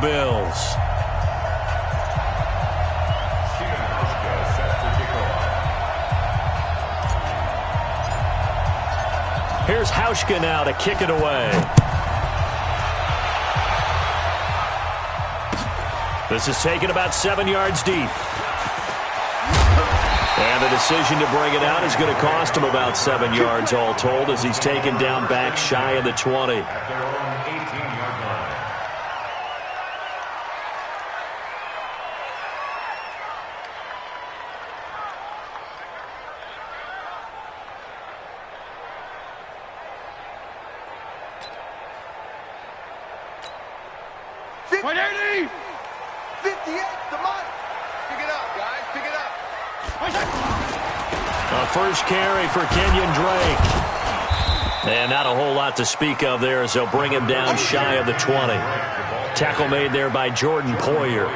Bills. Here's Hauschka now to kick it away. This is taken about 7 yards deep. And the decision to bring it out is going to cost him about 7 yards all told as he's taken down back shy of the 20. First carry for Kenyon Drake. And not a whole lot to speak of there as they'll bring him down shy of the 20. Tackle made there by Jordan Poyer.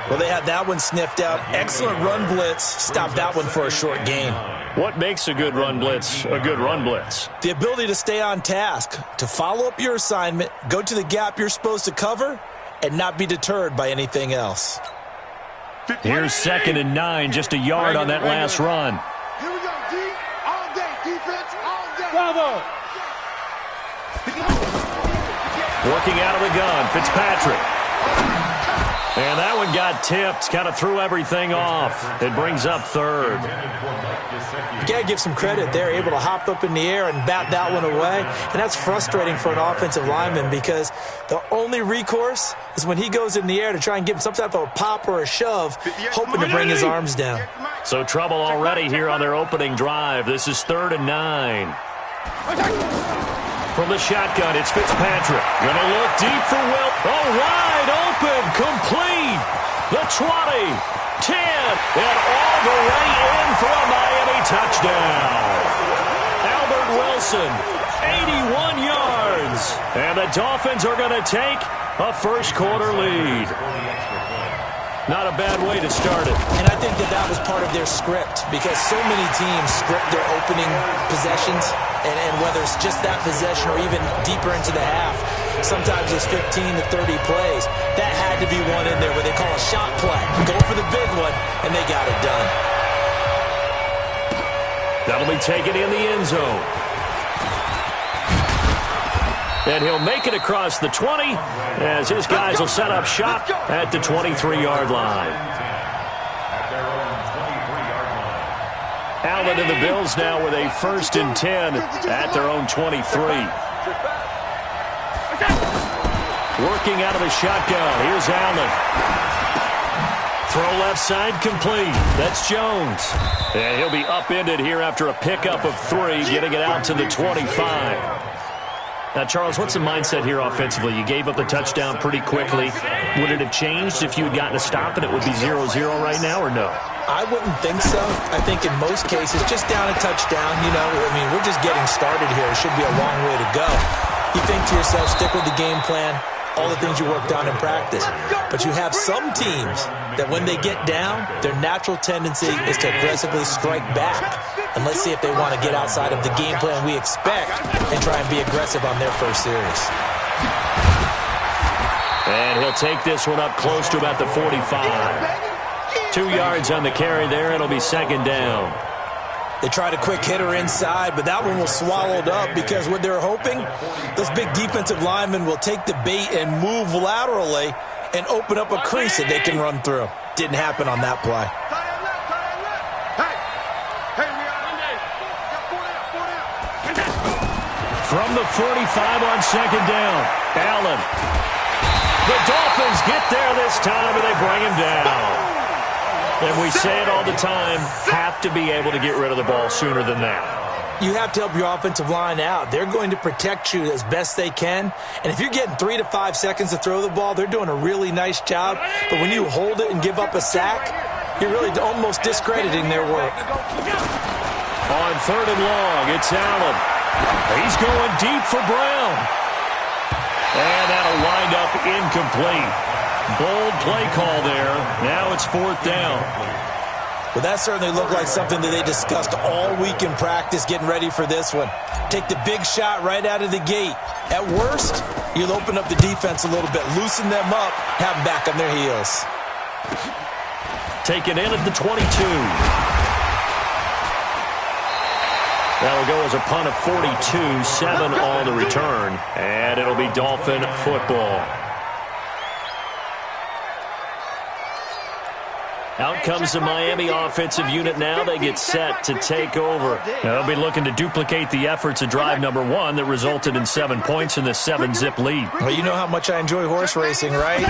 Well, they had that one sniffed out. Excellent run blitz. Stopped that one for a short gain. What makes a good run blitz a good run blitz? The ability to stay on task, to follow up your assignment, go to the gap you're supposed to cover, and not be deterred by anything else. Here's 2nd and 9, just a yard on that last run. Here we go, D. All day, defense, all day. Bravo. Working out of the gun, Fitzpatrick. And that one got tipped, kind of threw everything off. It brings up 3rd. You got to give some credit. They're able to hop up in the air and bat that one away. And that's frustrating for an offensive lineman because the only recourse is when he goes in the air to try and give him some type of a pop or a shove, hoping to bring his arms down. So trouble already here on their opening drive. This is 3rd and 9. From the shotgun, it's Fitzpatrick. Gonna look deep for Will. Oh, wide open, complete. The 20, 10, and all the way in for a Miami touchdown. Albert Wilson, 81 yards. And the Dolphins are gonna take a first quarter lead. Not a bad way to start it. And I think that was part of their script because so many teams script their opening possessions, and whether it's just that possession or even deeper into the half, sometimes it's 15 to 30 plays. That had to be one in there where they call a shot play. Go for the big one, and they got it done. That'll be taken in the end zone. And he'll make it across the 20 as his guys will set up shop at the 23-yard line. Allen and the Bills now with a 1st and 10 at their own 23. Working out of the shotgun. Here's Allen. Throw left side complete. That's Jones. And he'll be upended here after a pickup of 3, getting it out to the 25. Now, Charles, what's the mindset here offensively? You gave up the touchdown pretty quickly. Would it have changed if you had gotten a stop and it would be 0-0 right now, or no? I wouldn't think so. I think in most cases, just down a touchdown, we're just getting started here. It should be a long way to go. You think to yourself, stick with the game plan, all the things you worked on in practice. But you have some teams that when they get down, their natural tendency is to aggressively strike back. And let's see if they want to get outside of the game plan we expect and try and be aggressive on their first series. And he'll take this one up close to about the 45. 2 yards on the carry there. It'll be 2nd down. They tried a quick hitter inside, but that one was swallowed up because what they're hoping, those big defensive linemen will take the bait and move laterally and open up a crease that they can run through. Didn't happen on that play. From the 45 on 2nd down, Allen. The Dolphins get there this time, and they bring him down. And we say it all the time, have to be able to get rid of the ball sooner than that. You have to help your offensive line out. They're going to protect you as best they can. And if you're getting 3 to 5 seconds to throw the ball, they're doing a really nice job. But when you hold it and give up a sack, you're really almost discrediting their work. On 3rd and long, it's Allen. He's going deep for Brown. And that'll wind up incomplete. Bold play call there. Now it's 4th down. Well, that certainly looked like something that they discussed all week in practice getting ready for this one. Take the big shot right out of the gate. At worst, you'll open up the defense a little bit, loosen them up, have them back on their heels. Taken in at the 22. That'll go as a punt of 42, 7 on the return, and it'll be Dolphin football. Out comes the Miami offensive unit now. They get set to take over. They'll be looking to duplicate the efforts of drive number 1 that resulted in 7 points in the 7-zip lead. Well, you know how much I enjoy horse racing, right?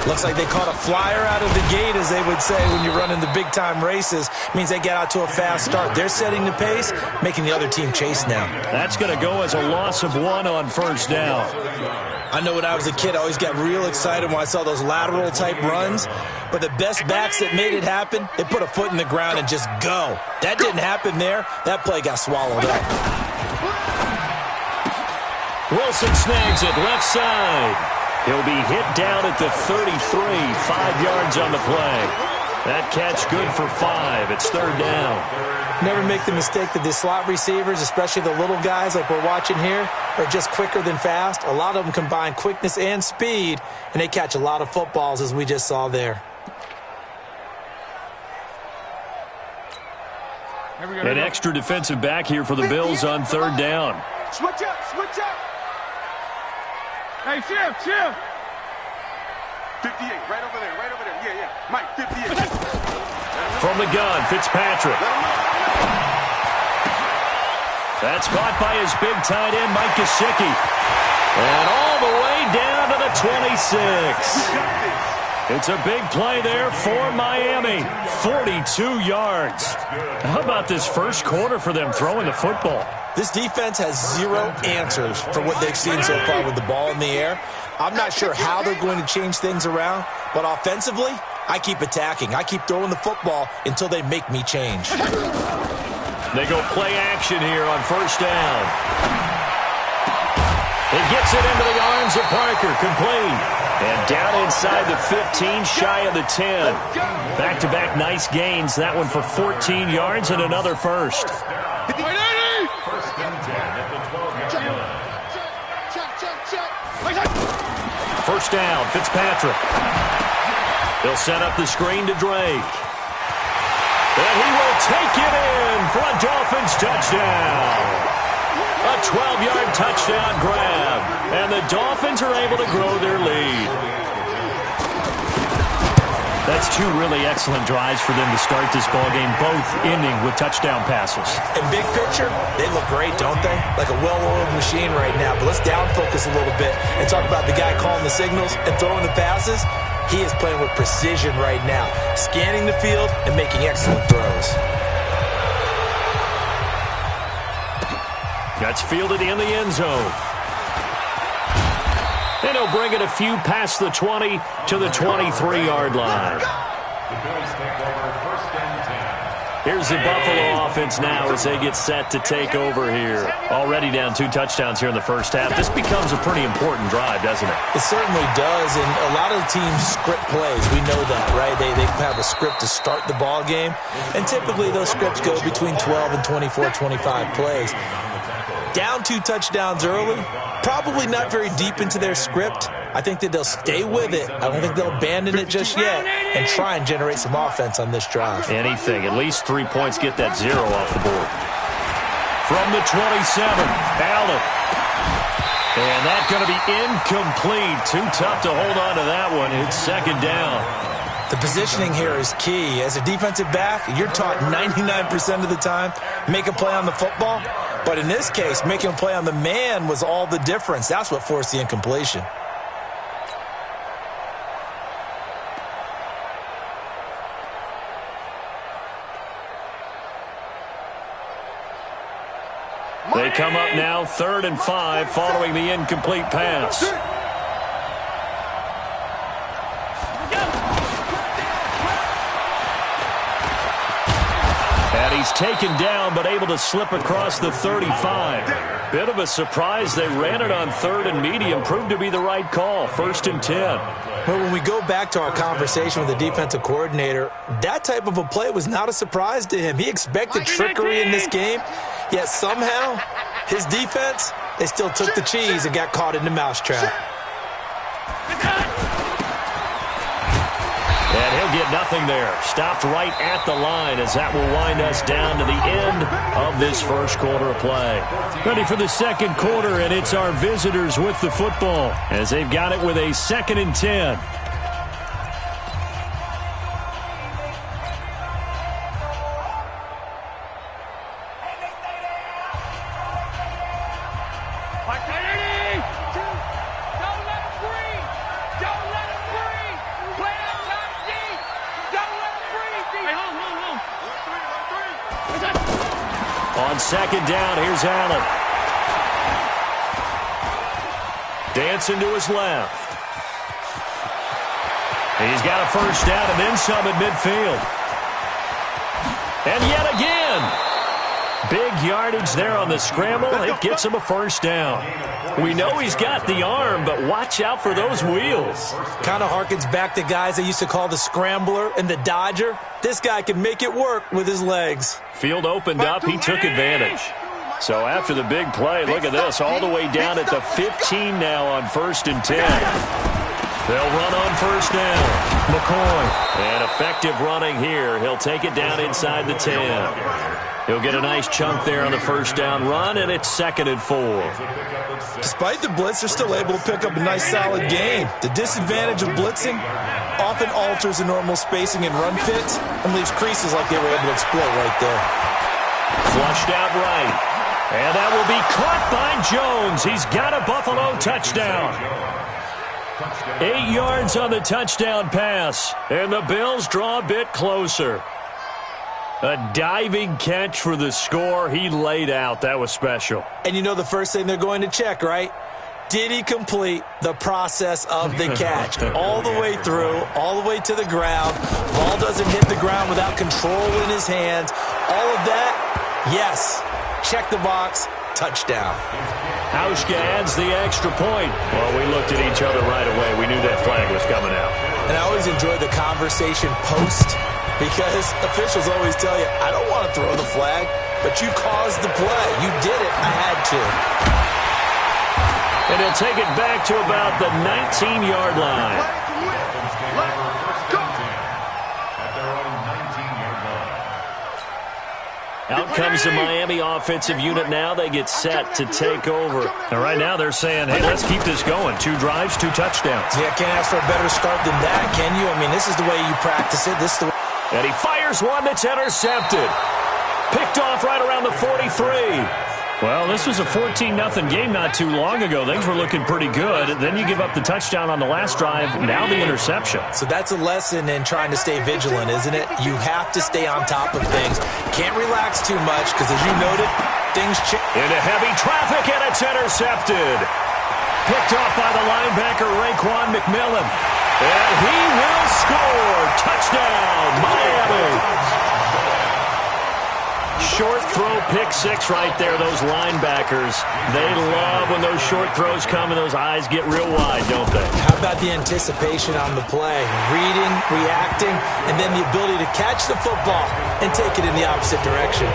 Looks like they caught a flyer out of the gate, as they would say when you're running the big-time races. Means they get out to a fast start. They're setting the pace, making the other team chase now. That's going to go as a loss of 1 on first down. I know when I was a kid, I always got real excited when I saw those lateral-type runs. But the best backs that made it happen, they put a foot in the ground and just go. That didn't happen there. That play got swallowed up. Wilson snags it left side. He'll be hit down at the 33, 5 yards on the play. That catch good for 5. It's third down. Never make the mistake that the slot receivers, especially the little guys like we're watching here, are just quicker than fast. A lot of them combine quickness and speed, and they catch a lot of footballs, as we just saw there. An extra defensive back here for the Bills on third down. Switch up, switch up. Hey, shift. 58, right over there. Yeah. Mike, 58. From the gun, Fitzpatrick. That's caught by his big tight end, Mike Gesicki. And all the way down to the 26. It's a big play there for Miami. 42 yards. How about this first quarter for them throwing the football? This defense has 0 answers for what they've seen so far with the ball in the air. I'm not sure how they're going to change things around, but offensively, I keep attacking. I keep throwing the football until they make me change. They go play action here on first down. He gets it into the arms of Parker, complete. And down inside the 15, shy of the 10. Back-to-back nice gains. That one for 14 yards and another first. First down, Fitzpatrick. They'll set up the screen to Drake. And he will take it in for a Dolphins touchdown. A 12-yard touchdown grab. And the Dolphins are able to grow their lead. That's 2 really excellent drives for them to start this ballgame, both ending with touchdown passes. In big picture, they look great, don't they? Like a well-oiled machine right now. But let's down focus a little bit and talk about the guy calling the signals and throwing the passes. He is playing with precision right now, scanning the field and making excellent throws. That's fielded in the end zone. And he'll bring it a few past the 20 to the 23-yard line. Here's the Buffalo offense now as they get set to take over here. Already down 2 touchdowns here in the first half. This becomes a pretty important drive, doesn't it? It certainly does, and a lot of the teams script plays. We know that, right? They have a script to start the ball game, and typically those scripts go between 12 and 24, 25 plays. Down 2 touchdowns early, probably not very deep into their script. I think that they'll stay with it. I don't think they'll abandon it just yet and try and generate some offense on this drive. Anything. At least 3 points get that 0 off the board. From the 27, Allen. And that's going to be incomplete. Too tough to hold on to that one. It's second down. The positioning here is key. As a defensive back, you're taught 99% of the time, make a play on the football. But in this case, making a play on the man was all the difference. That's what forced the incompletion. They come up now 3rd and 5 following the incomplete pass. And he's taken down but able to slip across the 35. Bit of a surprise. They ran it on 3rd and medium. Proved to be the right call. 1st and 10. Well, when we go back to our conversation with the defensive coordinator, that type of a play was not a surprise to him. He expected trickery in this game, yet somehow his defense, they still took the cheese and got caught in the mousetrap. And he'll get nothing there. Stopped right at the line as that will wind us down to the end of this first quarter of play. Ready for the second quarter, and it's our visitors with the football as they've got it with a 2nd and 10. On 2nd down, here's Allen. Dancing to his left. He's got a first down and then some at midfield. And yet again. Big yardage there on the scramble. It gets him a first down. We know he's got the arm, but watch out for those wheels. Kind of harkens back to guys they used to call the scrambler and the dodger. This guy can make it work with his legs. Field opened up. He took advantage. So after the big play, look at this. All the way down at the 15 now on 1st and 10. They'll run on first down. McCoy. And effective running here. He'll take it down inside the 10. He'll get a nice chunk there on the first down run, and it's 2nd and 4. Despite the blitz, they're still able to pick up a nice, solid gain. The disadvantage of blitzing often alters the normal spacing and run fits and leaves creases like they were able to exploit right there. Flushed out right. And that will be caught by Jones. He's got a Buffalo touchdown. 8 yards on the touchdown pass. And the Bills draw a bit closer. A diving catch for the score. He laid out. That was special. And you know the first thing they're going to check, right? Did he complete the process of the catch? All the way through, all the way to the ground. Ball doesn't hit the ground without control in his hands. All of that, yes. Check the box. Touchdown. Hauschka adds the extra point. Well, we looked at each other right away. We knew that flag was coming out. And I always enjoy the conversation post because officials always tell you, I don't want to throw the flag, but you caused the play. You did it. I had to. And he'll take it back to about the 19-yard line. Out comes the Miami offensive unit now. They get set to take over. And right now they're saying, hey, let's keep this going. 2 drives, 2 touchdowns. Yeah, can't ask for a better start than that, can you? I mean, this is the way you practice it. This is the way. And he fires one that's intercepted. Picked off right around the 43. Well, this was a 14-0 game not too long ago. Things were looking pretty good. Then you give up the touchdown on the last drive. Now the interception. So that's a lesson in trying to stay vigilant, isn't it? You have to stay on top of things. Can't relax too much because, as you noted, things change. Into heavy traffic, and it's intercepted. Picked off by the linebacker, Raekwon McMillan. And he will score. Touchdown, Miami. Short throw, pick 6 right there, those linebackers. They love when those short throws come and those eyes get real wide, don't they? How about the anticipation on the play? Reading, reacting, and then the ability to catch the football and take it in the opposite direction.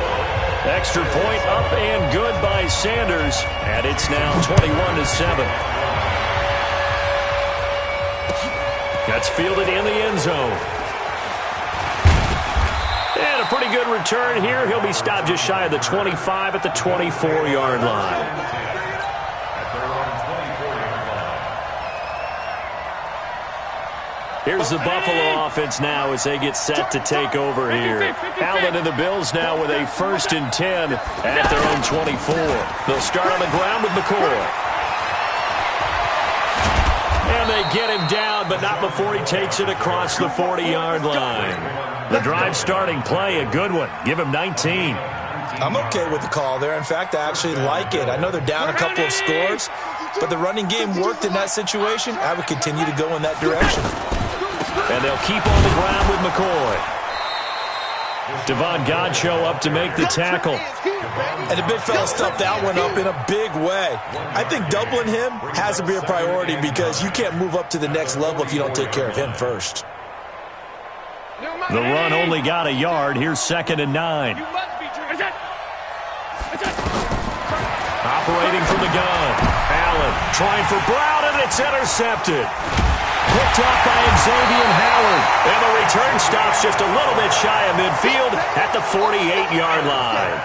Extra point up and good by Sanders, and it's now 21-7. That's fielded in the end zone. And a pretty good return here. He'll be stopped just shy of the 25 at the 24-yard line. Here's the Buffalo offense now as they get set to take over here. Allen and the Bills now with a 1st and 10 at their own 24. They'll start on the ground with McCoy. And they get him down, but not before he takes it across the 40-yard line. The drive starting play, a good one. Give him 19. I'm okay with the call there. In fact, I actually like it. I know they're down a couple of scores, but the running game worked in that situation. I would continue to go in that direction. And they'll keep on the ground with McCoy. Devon Godchaux up to make the tackle. And the big fella stuffed that one up in a big way. I think doubling him has to be a priority because you can't move up to the next level if you don't take care of him first. The run only got a yard. Here's 2nd and 9. Operating from the gun. Allen trying for Brown, and it's intercepted. Picked off by Xavier Howard. And the return stops just a little bit shy of midfield at the 48-yard line.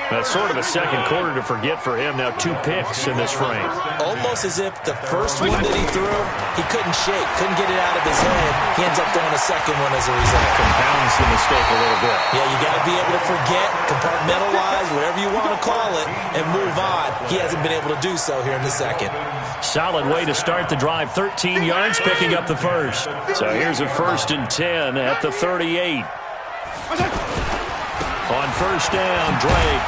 That's sort of a second quarter to forget for him. Now 2 picks in this frame. Almost as if the first one that he threw, he couldn't shake, couldn't get it out of his head. He ends up throwing a second one as a result. Compounds the mistake a little bit. Yeah, you got to be able to forget, compartmentalize, whatever you want to call it, and move on. He hasn't been able to do so here in the second. Solid way to start the drive. 13 yards, picking up the first. So here's a 1st and 10 at the 38. On first down, Drake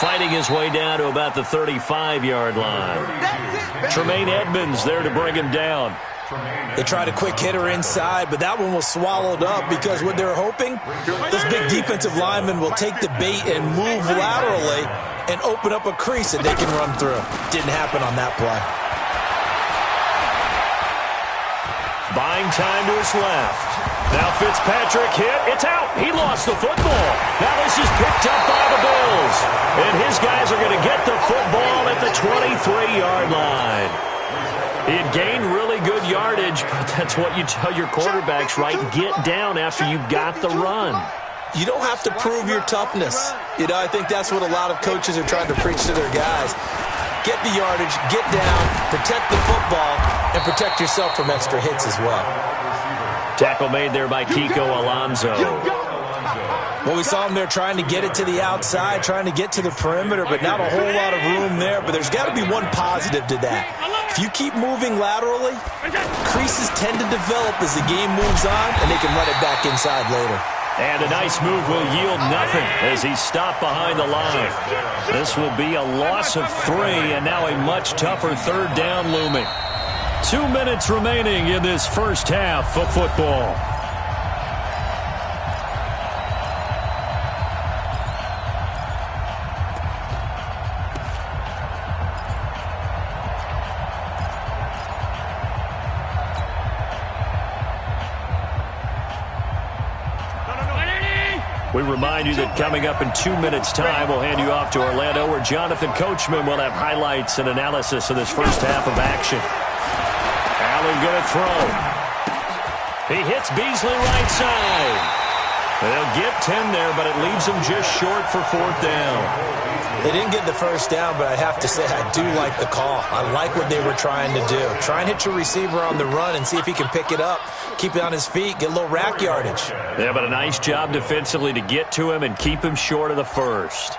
fighting his way down to about the 35-yard line. Tremaine Edmonds there to bring him down. They tried a quick hitter inside, but that one was swallowed up because what they're hoping, those big defensive linemen will take the bait and move laterally and open up a crease that they can run through. Didn't happen on that play. Buying time to his left. Now Fitzpatrick hit. It's out. He lost the football. Now this is picked up by the Bills. And his guys are going to get the football at the 23-yard line. He had gained really good yardage, but that's what you tell your quarterbacks, right? Get down after you've got the run. You don't have to prove your toughness. You know, I think that's what a lot of coaches are trying to preach to their guys. Get the yardage, get down, protect the football, and protect yourself from extra hits as well. Tackle made there by Kiko Alonso. Well, we saw him there trying to get it to the outside, trying to get to the perimeter, but not a whole lot of room there. But there's got to be one positive to that. If you keep moving laterally, creases tend to develop as the game moves on, and they can run it back inside later. And a nice move will yield nothing as he's stopped behind the line. This will be a loss of 3, and now a much tougher 3rd down looming. 2 minutes remaining in this first half of football. We remind you that coming up in 2 minutes' time, we'll hand you off to Orlando, where Jonathan Coachman will have highlights and analysis of this first half of action. Allen going to throw. He hits Beasley right side. They'll get 10 there, but it leaves them just short for 4th down. They didn't get the first down, but I have to say I do like the call. I like what they were trying to do. Try and hit your receiver on the run and see if he can pick it up, keep it on his feet, get a little rack yardage. Yeah, but a nice job defensively to get to him and keep him short of the first.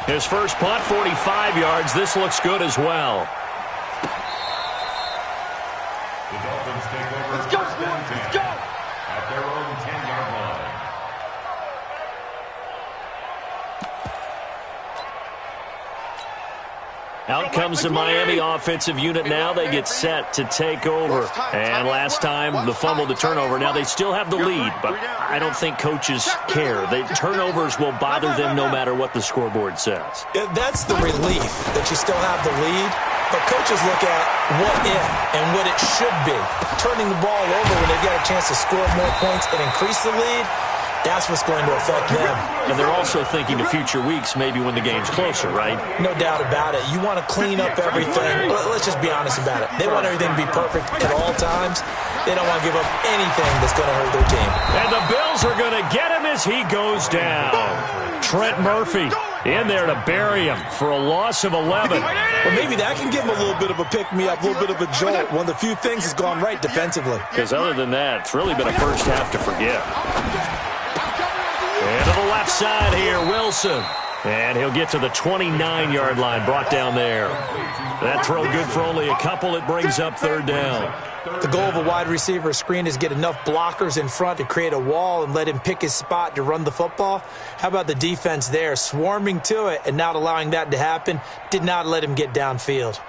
His first punt, 45 yards. This looks good as well. Let's go, Sports. Let's go. At their own 10-yard line. Out comes the Miami offensive unit now. They get set to take over. And last time, the fumble, the turnover. Now they still have the lead, but I don't think coaches care. The turnovers will bother them no matter what the scoreboard says. That's the relief that you still have the lead. But coaches look at what if and what it should be. Turning the ball over when they've got a chance to score more points and increase the lead, that's what's going to affect them. And they're also thinking to future weeks, maybe when the game's closer, right? No doubt about it. You want to clean up everything. Let's just be honest about it. They want everything to be perfect at all times. They don't want to give up anything that's going to hurt their team. And the Bills are going to get him as he goes down. Trent Murphy in there to bury him for a loss of 11. Well, maybe that can give him a little bit of a pick-me-up, a little bit of a jolt. One of the few things that's gone right defensively. Because other than that, it's really been a first half to forget. And to the left side here, Wilson. And he'll get to the 29-yard line, brought down there. That throw good for only a couple. It brings up 3rd down. The goal of a wide receiver screen is get enough blockers in front to create a wall and let him pick his spot to run the football. How about the defense there, swarming to it and not allowing that to happen? Did not let him get downfield.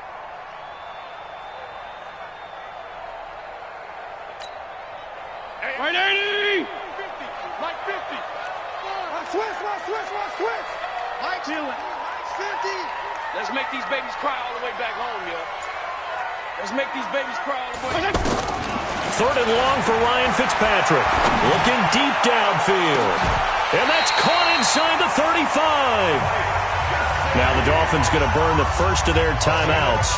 Right, 80! Like 50. Switch. Like 50. Let's make these babies cry all the way back home, yo. Let's make these babies cry all the way. Third and long for Ryan Fitzpatrick. Looking deep downfield. And that's caught inside the 35. Now the Dolphins going to burn the first of their timeouts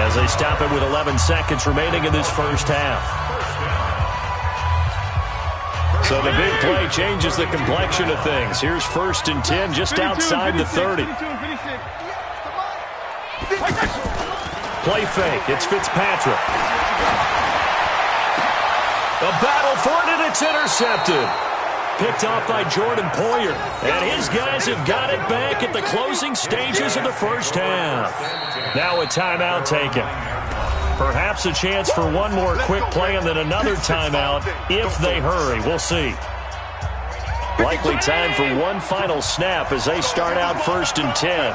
as they stop it with 11 seconds remaining in this first half. So the big play changes the complexion of things. Here's 1st and 10 just outside the 30. Play fake. It's Fitzpatrick. A battle for it, and it's intercepted. Picked off by Jordan Poyer. And his guys have got it back at the closing stages of the first half. Now a timeout taken. Perhaps a chance for one more quick play and then another timeout if they hurry. We'll see. Likely time for one final snap as they start out 1st and 10.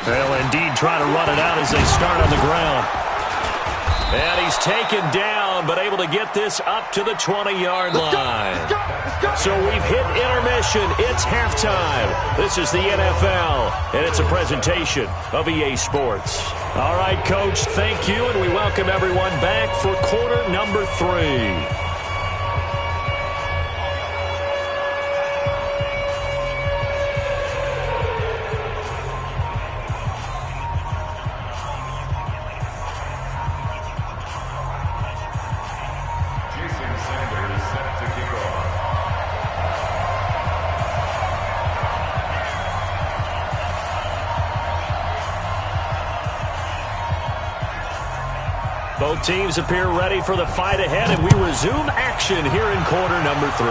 They'll indeed try to run it out as they start on the ground. And he's taken down, but able to get this up to the 20-yard line. So we've hit intermission. It's halftime. This is the NFL, and it's a presentation of EA Sports. All right, Coach, thank you, and we welcome everyone back for quarter number 3. Both teams appear ready for the fight ahead, and we resume action here in quarter number 3.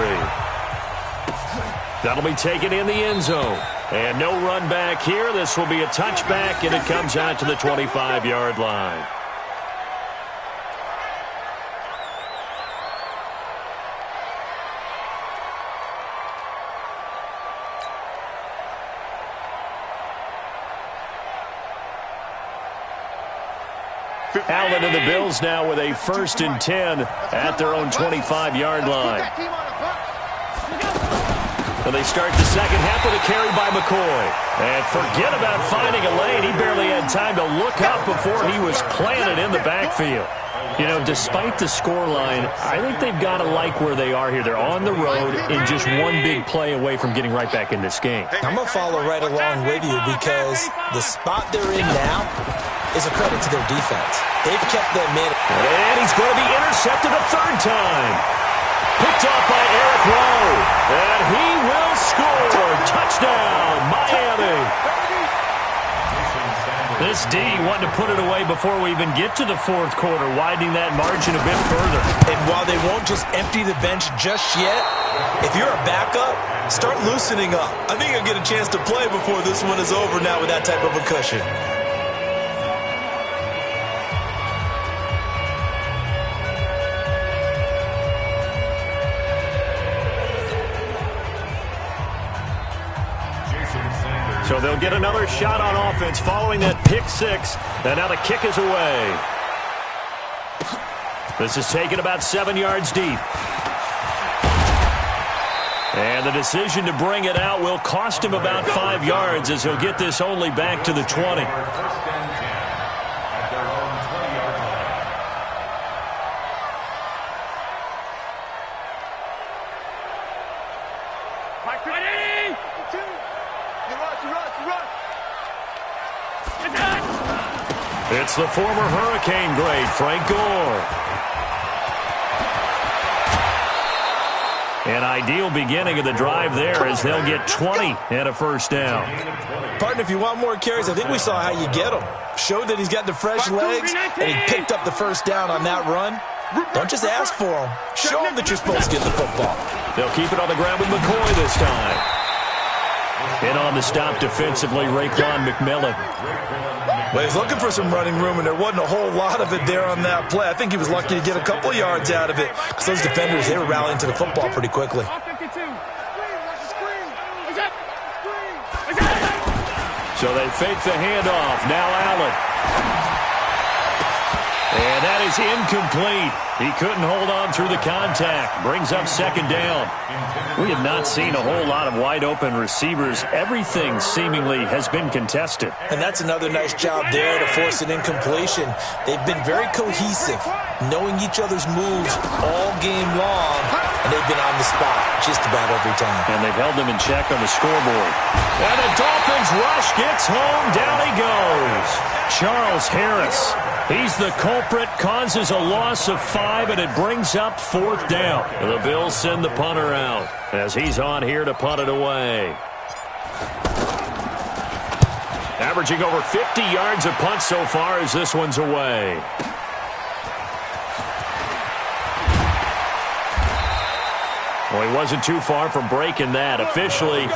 That'll be taken in the end zone. And no run back here. This will be a touchback, and it comes out to the 25-yard line. Allen and the Bills now with a 1st and 10 at their own 25-yard line. And they start the second half with a carry by McCoy. And forget about finding a lane. He barely had time to look up before he was planted in the backfield. You know, despite the scoreline, I think they've got to like where they are here. They're on the road and just one big play away from getting right back in this game. I'm going to follow right along with you because the spot they're in now is a credit to their defense. They've kept them in. And he's going to be intercepted a 3rd time. Picked off by Eric Rowe. And he will score. Touchdown, Miami. This D wanted to put it away before we even get to the 4th quarter, widening that margin a bit further. And while they won't just empty the bench just yet, if you're a backup, start loosening up. I think you'll get a chance to play before this one is over now with that type of a cushion. So they'll get another shot on offense following that pick 6. And now the kick is away. This is taken about 7 yards deep. And the decision to bring it out will cost him about 5 yards as he'll get this only back to the 20. It's the former Hurricane great, Frank Gore. An ideal beginning of the drive there as they'll get 20 and a 1st down. Partner, if you want more carries, I think we saw how you get them. Showed that he's got the fresh legs, and he picked up the 1st down on that run. Don't just ask for them. Show them that you're supposed to get the football. They'll keep it on the ground with McCoy this time. And on the stop defensively, Raekwon McMillan. Well, he's looking for some running room, and there wasn't a whole lot of it there on that play. I think he was lucky to get a couple yards out of it because those defenders, they were rallying to the football pretty quickly. So they fake the handoff. Now Allen. And that is incomplete. He couldn't hold on through the contact. Brings up second down. We have not seen a whole lot of wide-open receivers. Everything seemingly has been contested. And that's another nice job there to force an incompletion. They've been very cohesive, knowing each other's moves all game long, and they've been on the spot just about every time. And they've held them in check on the scoreboard. And the Dolphins rush gets home. Down he goes. Charles Harris. He's the culprit, causes a loss of 5, and it brings up fourth down. The Bills send the punter out as he's on here to punt it away. Averaging over 50 yards a punt so far as this one's away. Well, he wasn't too far from breaking that. Officially,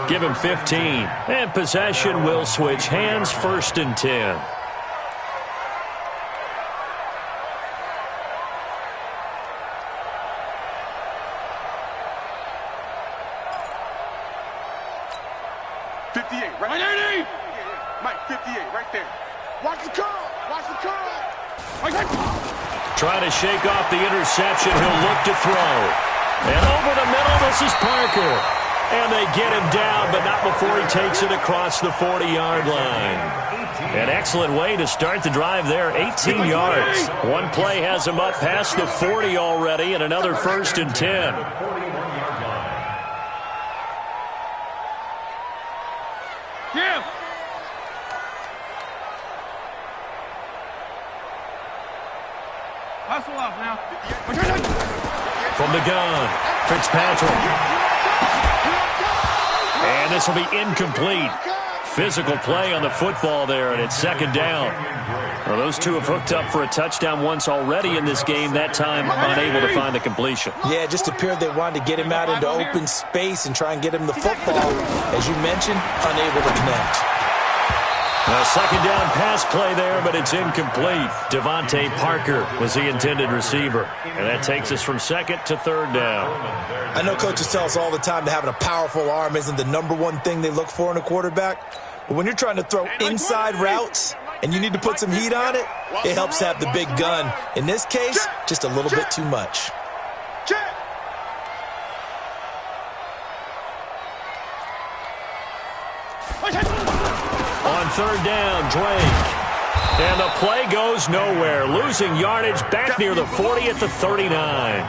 give him 15. And possession will switch hands, 1st and 10. Mike, 58, right there. Watch the curl. Watch the curl. Trying to shake off the interception. He'll look to throw. And over the middle, this is Parker. And they get him down, but not before he takes it across the 40-yard line. An excellent way to start the drive there, 18 yards. One play has him up past the 40 already, and another 1st and 10. Yeah. Hustle off now. From the gun, Fitzpatrick. And this will be incomplete. Physical play on the football there, and it's 2nd down. Well, those two have hooked up for a touchdown once already in this game, that time unable to find the completion. Yeah, it just appeared they wanted to get him out into open space and try and get him the football. As you mentioned, unable to connect. A 2nd down pass play there, but it's incomplete. Devontae Parker was the intended receiver. And that takes us from 2nd to 3rd down. I know coaches tell us all the time that having a powerful arm isn't the #1 thing they look for in a quarterback. But when you're trying to throw inside routes and you need to put some heat on it, it helps have the big gun. In this case, just a little bit too much. On 3rd down, Drake. And the play goes nowhere. Losing yardage back near the 40 at the 39.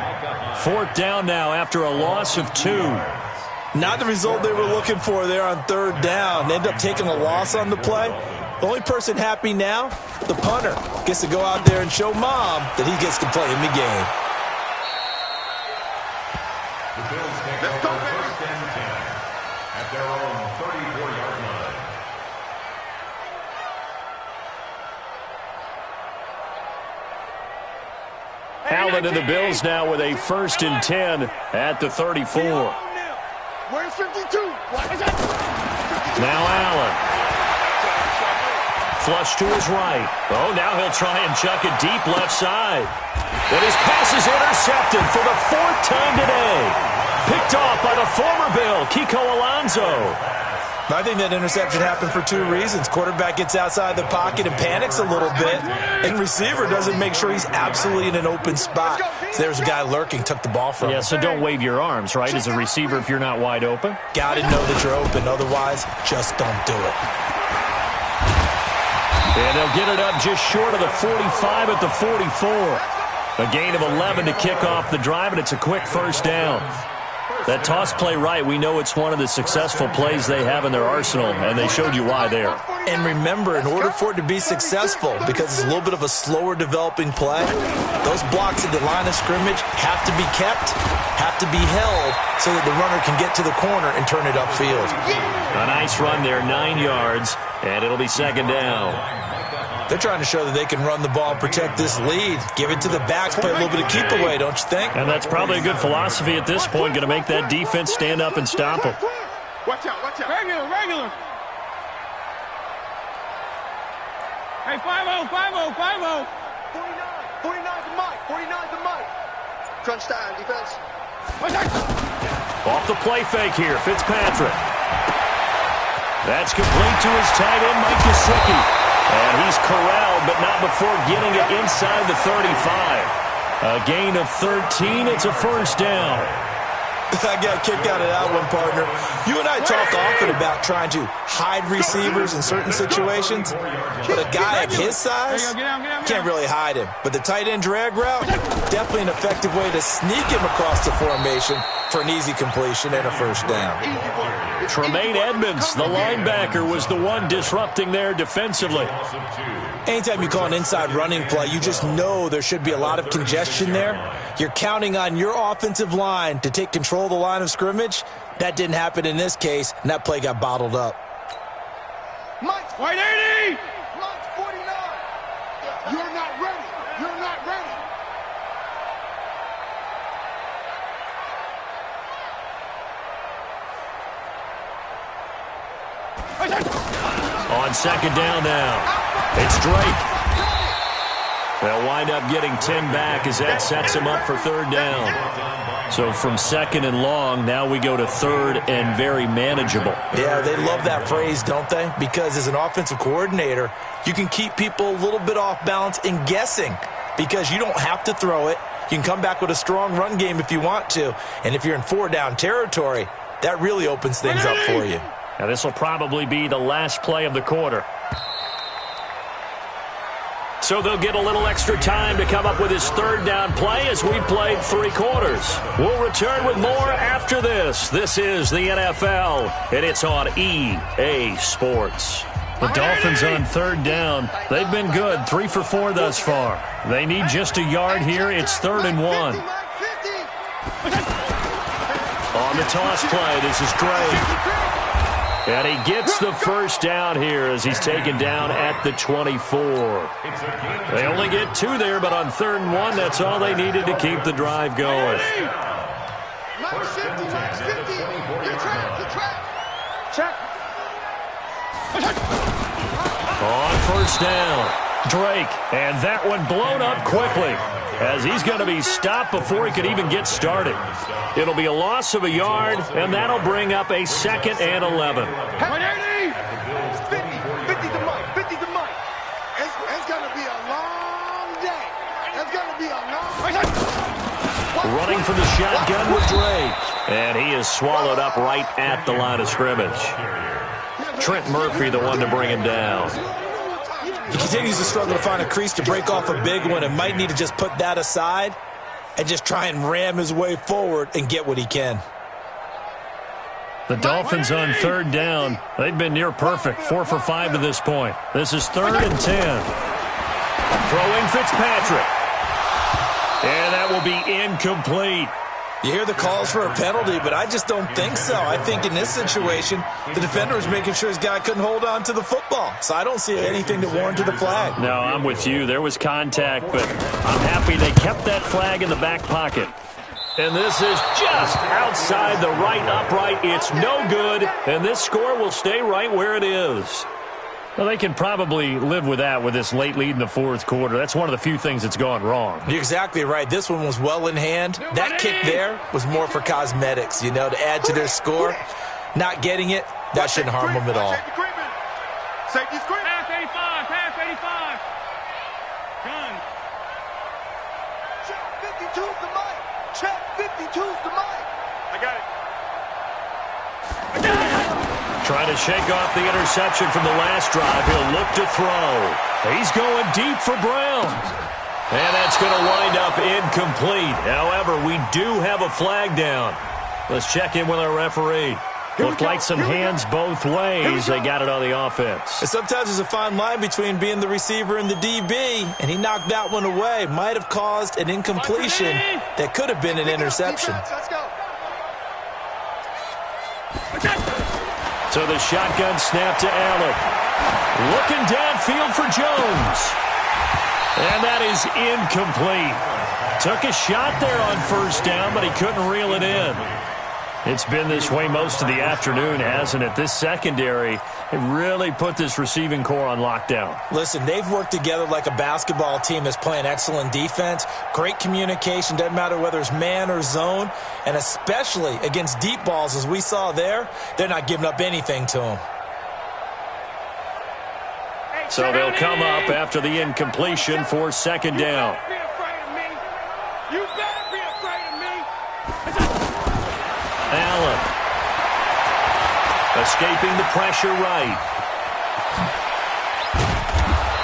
4th down now after a loss of 2. Not the result they were looking for there on 3rd down. They end up taking a loss on the play. The only person happy now, the punter, gets to go out there and show Mom that he gets to play in the game. The Bills take over 1st and 10 at their own 34-yard line. Allen and the Bills now with a 1st and 10 at the 34. Where's 52? Now Allen. Flush to his right. Oh, now he'll try and chuck it deep left side. But his pass is intercepted for the 4th time today. Picked off by the former Bill, Kiko Alonso. I think that interception happened for 2 reasons. Quarterback gets outside the pocket and panics a little bit, and receiver doesn't make sure he's absolutely in an open spot. So there's a guy lurking, took the ball from him. Yeah, so don't wave your arms, right, as a receiver if you're not wide open. Got to know that you're open. Otherwise, just don't do it. And they'll get it up just short of the 45 at the 44. A gain of 11 to kick off the drive, and it's a quick 1st down. That toss play right, we know it's one of the successful plays they have in their arsenal, and they showed you why there. And remember, in order for it to be successful, because it's a little bit of a slower developing play, those blocks at the line of scrimmage have to be kept, have to be held, so that the runner can get to the corner and turn it upfield. A nice run there, 9 yards, and it'll be 2nd down. They're trying to show that they can run the ball, protect this lead, give it to the backs, play a little bit of keep away, don't you think? And that's probably a good philosophy at this point, going to make that defense stand up and stop them. Watch out, watch out. Regular. Hey, 5-0. 49 to Mike. 49 to Mike. Crunch time, defense. Off the play fake here, Fitzpatrick. That's complete to his tight end, Mike Gesicki. And he's corralled, but not before getting it inside the 35. A gain of 13. It's a first down. I got a kick out of that one, partner. You and I talk often about trying to hide receivers in certain situations, but a guy of his size can't really hide him. But the tight end drag route, definitely an effective way to sneak him across the formation for an easy completion and a first down. Tremaine Edmonds, the linebacker, was the one disrupting there defensively. Anytime you call an inside running play, you just know there should be a lot of congestion there. You're counting on your offensive line to take control of the line of scrimmage. That didn't happen in this case, and that play got bottled up. Mike's White 80! Mike's 49. You're not ready. You're not ready. On second down now, it's Drake. They'll wind up getting 10 back as that sets him up for third down. So from second and long, now we go to third and very manageable. Yeah, they love that phrase, don't they? Because as an offensive coordinator, you can keep people a little bit off balance and guessing because you don't have to throw it. You can come back with a strong run game if you want to. And if you're in four-down territory, that really opens things up for you. Now this will probably be the last play of the quarter. So they'll get a little extra time to come up with his third down play as we've played 3 quarters. We'll return with more after this. This is the NFL, and it's on EA Sports. The Dolphins on third down. They've been good, 3 for 4 thus far. They need just a yard here. It's 3rd and 1. On the toss play, this is Drake. And he gets the first down here as he's taken down at the 24. They only get 2 there, but on 3rd and 1, that's all they needed to keep the drive going. Mike's 50. Mike's 50. Get track. Check. On first down, Drake. And that one blown up quickly as he's going to be stopped before he could even get started. It'll be a loss of a yard, and that'll bring up a 2nd and 11. 50 to Mike. 50 to Mike. It's going to be a long day. It's going to be a long. Running from the shotgun with Drake. And he is swallowed up right at the line of scrimmage. Trent Murphy, the one to bring him down. He continues to struggle to find a crease to break off a big one and might need to just put that aside and just try and ram his way forward and get what he can. The Dolphins on third down. They've been near perfect, 4 for 5 to this point. This is 3rd and 10. Throwing Fitzpatrick. And that will be incomplete. You hear the calls for a penalty, but I just don't think so. I think in this situation, the defender was making sure his guy couldn't hold on to the football. So I don't see anything that warranted a flag. No, I'm with you. There was contact, but I'm happy they kept that flag in the back pocket. And this is just outside the right upright. It's no good, and this score will stay right where it is. Well, they can probably live with that with this late lead in the 4th quarter. That's one of the few things that's gone wrong. You're exactly right. This one was well in hand. That kick there was more for cosmetics, you know, to add to their score. Not getting it, that shouldn't harm them at all. Safety screen. Pass 85. Pass 85. Gun. Check 52's the mic. Check 52's the mic. I got it. Trying to shake off the interception from the last drive. He'll look to throw. He's going deep for Brown. And that's going to wind up incomplete. However, we do have a flag down. Let's check in with our referee. Looked like some hands both ways. They got it on the offense. And sometimes there's a fine line between being the receiver and the DB, and he knocked that one away. Might have caused an incompletion that could have been an interception. Let's go. So the shotgun snap to Allen. Looking downfield for Jones. And that is incomplete. Took a shot there on first down, but he couldn't reel it in. It's been this way most of the afternoon, hasn't it? This secondary, it really put this receiving core on lockdown. Listen, they've worked together like a basketball team that's playing excellent defense. Great communication, doesn't matter whether it's man or zone. And especially against deep balls, as we saw there, they're not giving up anything to them. Hey, So they'll come up after the incompletion for second down. Be afraid of me. You better be afraid of me. Allen. Escaping the pressure right.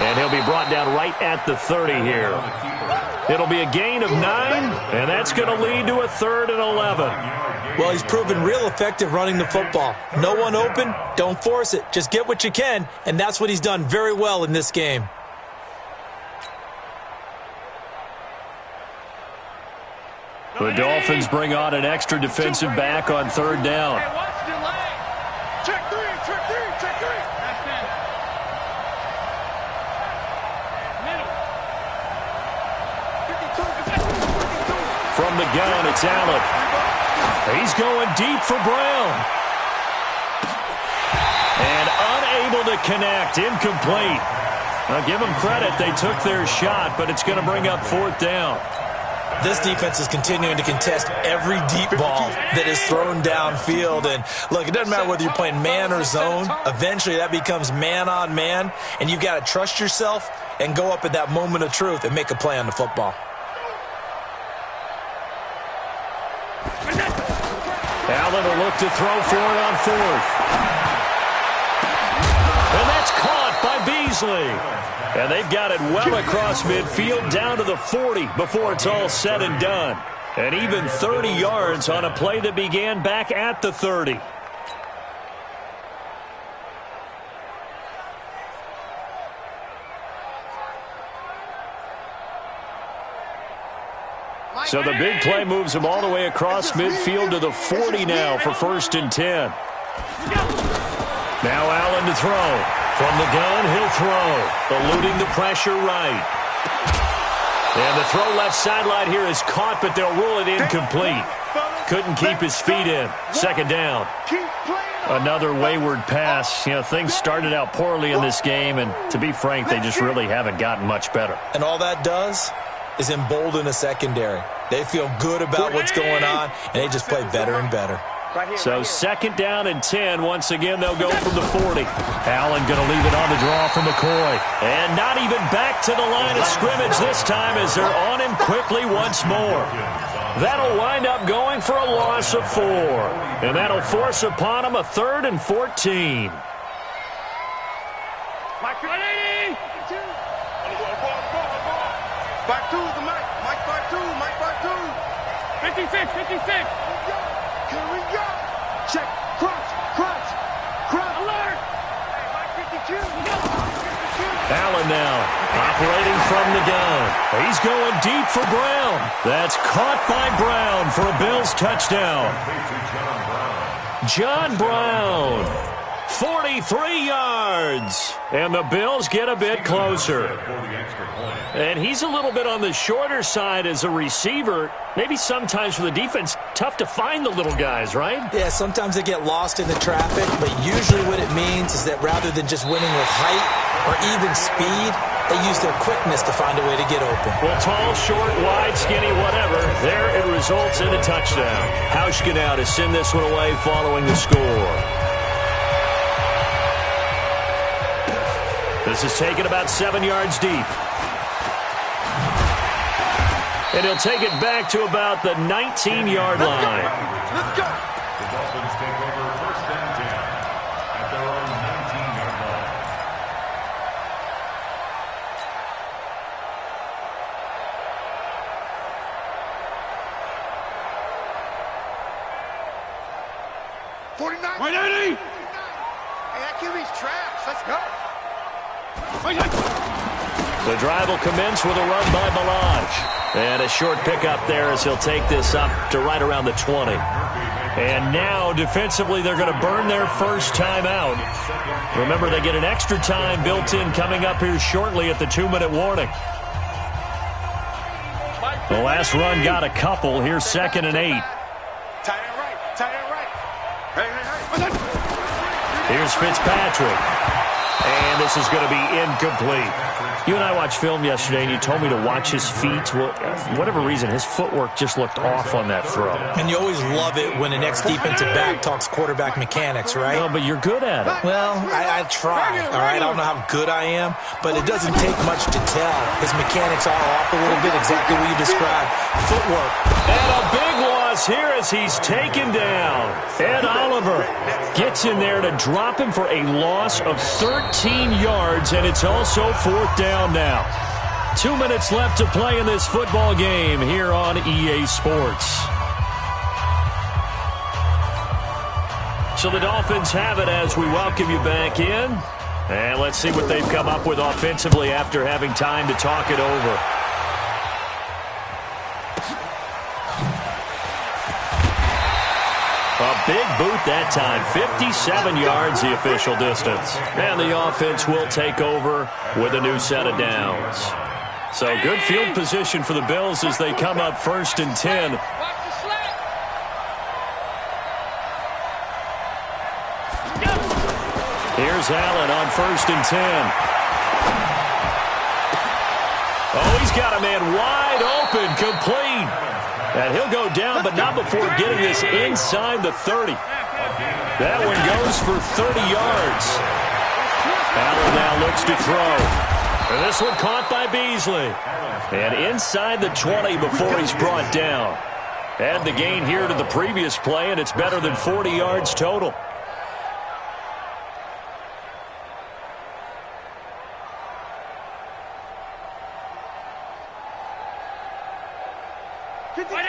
And he'll be brought down right at the 30 here. It'll be a gain of 9, and that's going to lead to a 3rd and 11. Well, he's proven real effective running the football. No one open, don't force it. Just get what you can, and that's what he's done very well in this game. The Dolphins bring on an extra defensive back on 3rd down. Hey, watch the leg. Check 3, check 3, check 3. That's it. Middle. 52. From the gun, it's Allen. He's going deep for Brown. And unable to connect, incomplete. Now give them credit, they took their shot, but it's going to bring up 4th down. This defense is continuing to contest every deep ball that is thrown downfield. And look, it doesn't matter whether you're playing man or zone. Eventually that becomes man on man, and you've got to trust yourself and go up at that moment of truth and make a play on the football. Allen will look to throw for it on 4th. And that's caught by Beasley. And they've got it well across midfield down to the 40 before it's all said and done. And even 30 yards on a play that began back at the 30. So the big play moves them all the way across midfield to the 40 now for 1st and 10. Now Allen to throw. From the gun, he'll throw. Eluding the pressure right. And the throw left sideline here is caught, but they'll rule it incomplete. Couldn't keep his feet in. 2nd down. Another wayward pass. You know, things started out poorly in this game, and to be frank, they just really haven't gotten much better. And all that does is embolden a secondary. They feel good about what's going on, and they just play better and better. So 2nd down and 10. Once again, they'll go from the 40. Allen going to leave it on the draw from McCoy. And not even back to the line of scrimmage this time as they're on him quickly once more. That'll wind up going for a loss of 4. And that'll force upon him a 3rd and 14. Mike 180. Back 2 the Mike. Mike back 2. Mike back 2. 56, 56. Here we go. Check. Crunch. Crunch. Crunch. Alert. Hey, Mike 52. Allen now operating from the gun. He's going deep for Brown. That's caught by Brown for a Bills touchdown. John Brown, 43 yards. And the Bills get a bit closer. And he's a little bit on the shorter side as a receiver. Maybe sometimes for the defense, tough to find the little guys, right? Yeah, sometimes they get lost in the traffic, but usually what it means is that rather than just winning with height or even speed, they use their quickness to find a way to get open. Well, tall, short, wide, skinny, whatever, there it results in a touchdown. Hauschka now to send this one away following the score. This is taken about 7 yards deep. And he'll take it back to about the 19-yard line. Let's go. The Dolphins take over 1st and 10 at their own 19-yard line. 49. 180. Hey, that QB's trash. Let's go. The drive will commence with a run by Balaj. And a short pickup there as he'll take this up to right around the 20. And now, defensively, they're going to burn their first time out. Remember, they get an extra time built in coming up here shortly at the 2-minute warning. The last run got a couple. Here's 2nd and 8. Tight end right. Tight end right. Hey. Here's Fitzpatrick. And this is going to be incomplete. You and I watched film yesterday, and you told me to watch his feet. Well, for whatever reason, his footwork just looked off on that throw. And you always love it when the next defensive back talks quarterback mechanics, right? No, but you're good at it. Well, I try, all right? I don't know how good I am, but it doesn't take much to tell. His mechanics are off a little bit, exactly what you described. Footwork. And a big loss here as he's taken down. Ed Oliver gets in there to drop him for a loss of 13 yards, and it's also 4th down now. 2 minutes left to play in this football game here on EA Sports. So the Dolphins have it as we welcome you back in. And let's see what they've come up with offensively after having time to talk it over. A big boot that time. 57 yards the official distance. And the offense will take over with a new set of downs. So good field position for the Bills as they come up 1st and 10. Here's Allen on 1st and 10. Oh, he's got a man wide open, complete. And he'll go down, but not before getting this inside the 30. That one goes for 30 yards. Allen now looks to throw. And this one caught by Beasley. And inside the 20 before he's brought down. Add the gain here to the previous play, and it's better than 40 yards total.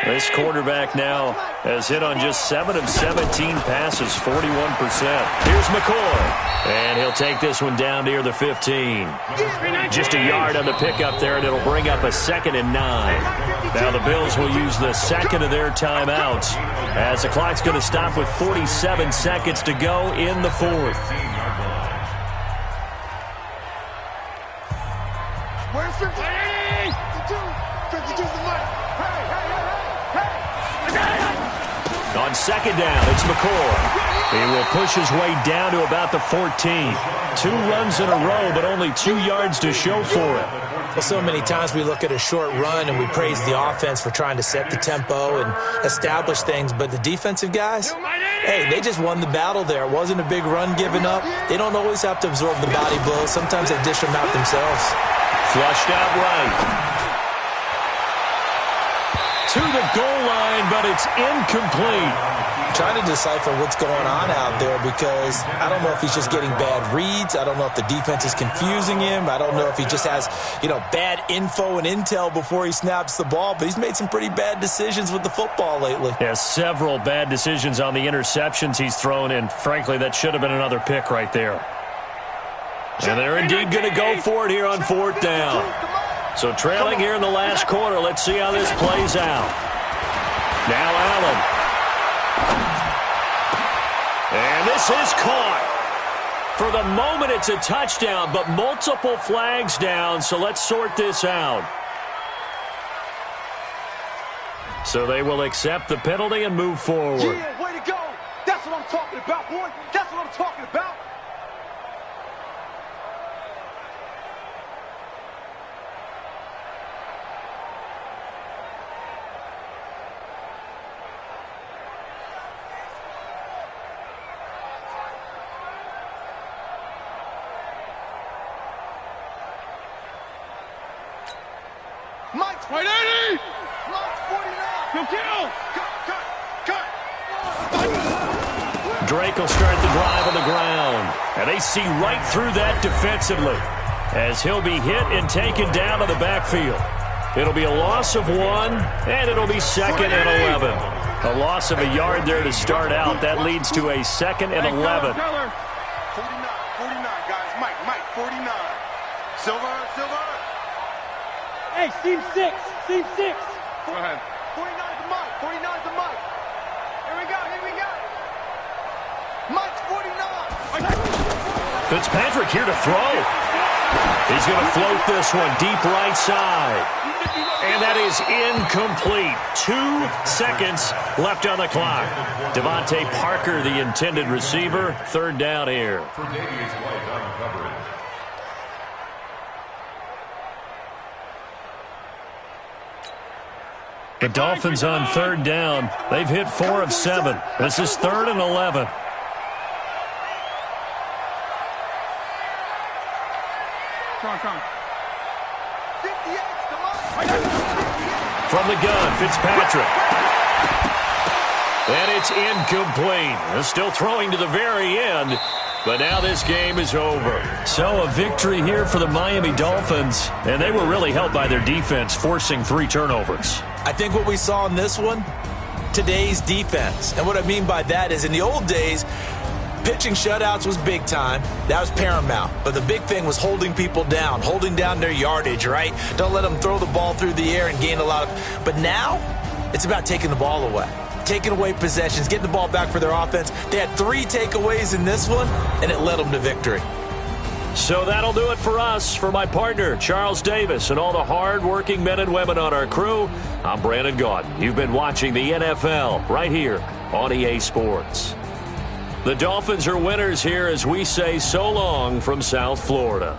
This quarterback now has hit on just 7 of 17 passes, 41%. Here's McCoy, and he'll take this one down near the 15. Just a yard on the pickup there, and it'll bring up a 2nd and 9. Now the Bills will use the second of their timeouts as the clock's going to stop with 47 seconds to go in the 4th. Where's 52? 52's the money. On 2nd down, it's McCoy. He will push his way down to about the 14. 2 runs in a row, but only 2 yards to show for it. Well, so many times we look at a short run and we praise the offense for trying to set the tempo and establish things, but the defensive guys, hey, they just won the battle there. It wasn't a big run given up. They don't always have to absorb the body blows. Sometimes they dish them out themselves. Flushed out right. To the goal line, but it's incomplete. I'm trying to decipher what's going on out there because I don't know if he's just getting bad reads. I don't know if the defense is confusing him. I don't know if he just has, bad info and intel before he snaps the ball. But he's made some pretty bad decisions with the football lately. Yeah, several bad decisions on the interceptions he's thrown, and frankly, that should have been another pick right there. And they're indeed going to go for it here on 4th down. So trailing here in the last quarter. Let's see how this plays out. Now Allen. And this is caught. For the moment, it's a touchdown, but multiple flags down, so let's sort this out. So they will accept the penalty and move forward. Yeah, way to go. That's what I'm talking about, boy. That's what I'm talking about. Mike's 180! Mike's 49! Go kill! Cut! Drake will start the drive on the ground. And they see right through that defensively as he'll be hit and taken down to the backfield. It'll be a loss of 1, and it'll be 2nd and 11. A loss of a yard there to start out. That leads to a 2nd and 11. 49, guys. Mike, 49. Silver. Hey, seam 6. Go ahead. 49's the Mike. 49's the Mike. Here we go. Mike's 49. Fitzpatrick here to throw. He's going to float this one deep right side. And that is incomplete. 2 seconds left on the clock. Devontae Parker, the intended receiver. Third down here. For Davies White on coverage. The Dolphins on third down. They've hit 4 of 7. This is 3rd and 11. Come on. From the gun, Fitzpatrick. And it's incomplete. They're still throwing to the very end, but now this game is over. So a victory here for the Miami Dolphins, and they were really helped by their defense, forcing 3 turnovers. I think what we saw in this one, today's defense. And what I mean by that is in the old days, pitching shutouts was big time. That was paramount. But the big thing was holding people down, holding down their yardage, right? Don't let them throw the ball through the air and gain a lot of... But now, it's about taking the ball away. Taking away possessions, getting the ball back for their offense. They had 3 takeaways in this one, and it led them to victory. So that'll do it for us. For my partner, Charles Davis, and all the hard-working men and women on our crew, I'm Brandon Gaudin. You've been watching the NFL right here on EA Sports. The Dolphins are winners here as we say so long from South Florida.